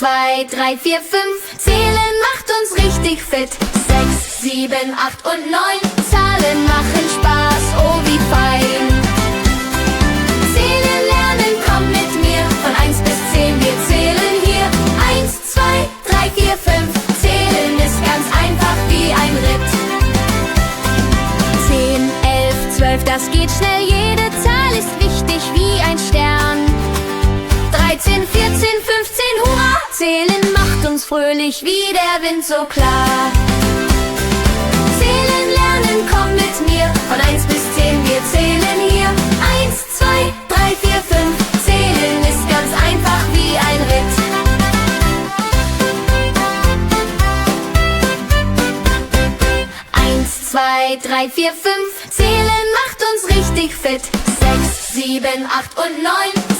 2, 3, 4, 5. Zählen macht uns richtig fit. 6, 7, 8 und 9. Zahlen machen Spaß, oh wie fein. Zählen lernen, komm mit mir. Von 1 bis 10, wir zählen hier. 1, 2, 3, 4, 5. Zählen ist ganz einfach wie ein Ritt. 10, 11, 12, das geht schnell. Jede Zahl ist wichtig wie ein Stern. 13, 14, 15, hurra! Zählen macht uns fröhlich wie der Wind so klar. Zählen lernen, komm mit mir. Von 1 bis 10, wir zählen hier. 1, 2, 3, 4, 5. Zählen ist ganz einfach wie ein Ritt. 1, 2, 3, 4, 5. Zählen macht uns richtig fit. 6, 7, 8 und 9.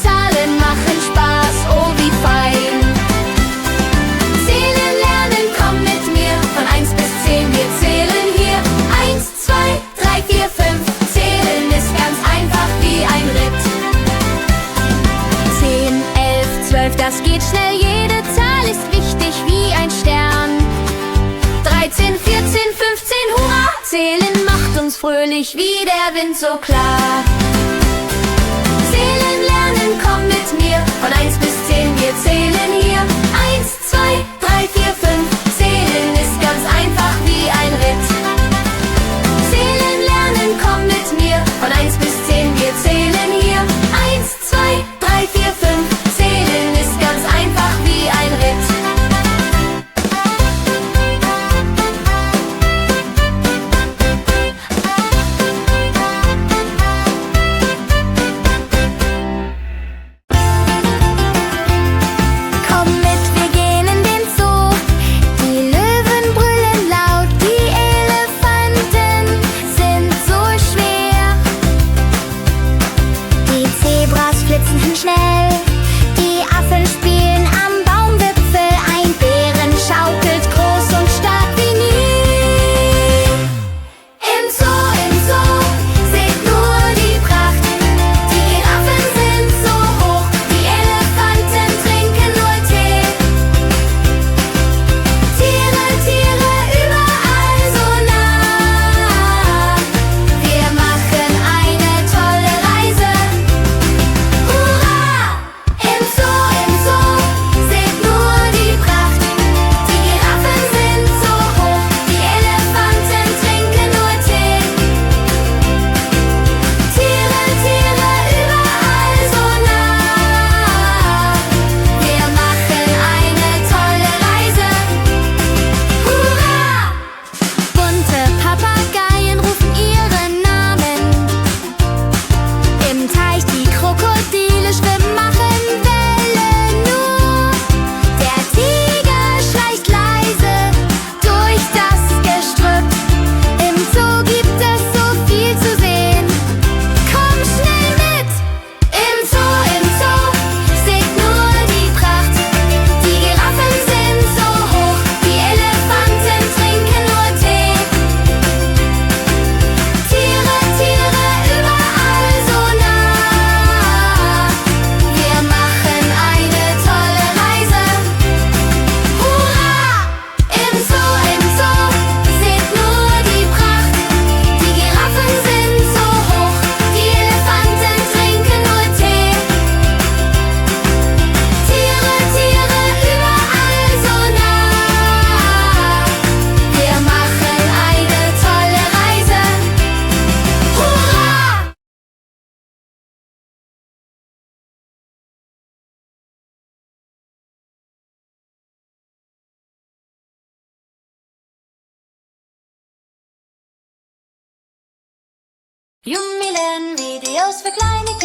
Zahlen machen Spaß, oh wie fein. Zählen lernen, komm mit mir. Von 1 bis 10, wir zählen hier. 1, 2, 3, 4, 5. Zählen ist ganz einfach wie ein Ritt. 10, 11, 12, das geht schnell. Jede Zahl ist wichtig wie ein Stern. 13, 14, 15, hurra! Zählen macht uns fröhlich wie der Wind so klar. Zählen lernen, komm mit mir. Von 1 bis 10, wir zählen hier. 1, 2, 3, 4, 5. Zählen ist ganz einfach wie ein Ritt. Zählen lernen, komm mit mir. Von 1 bis 10, wir zählen hier. 1, 2, 3, 4, 5. Zählen ist ganz einfach wie ein Ritt. Jumilen Videos für kleine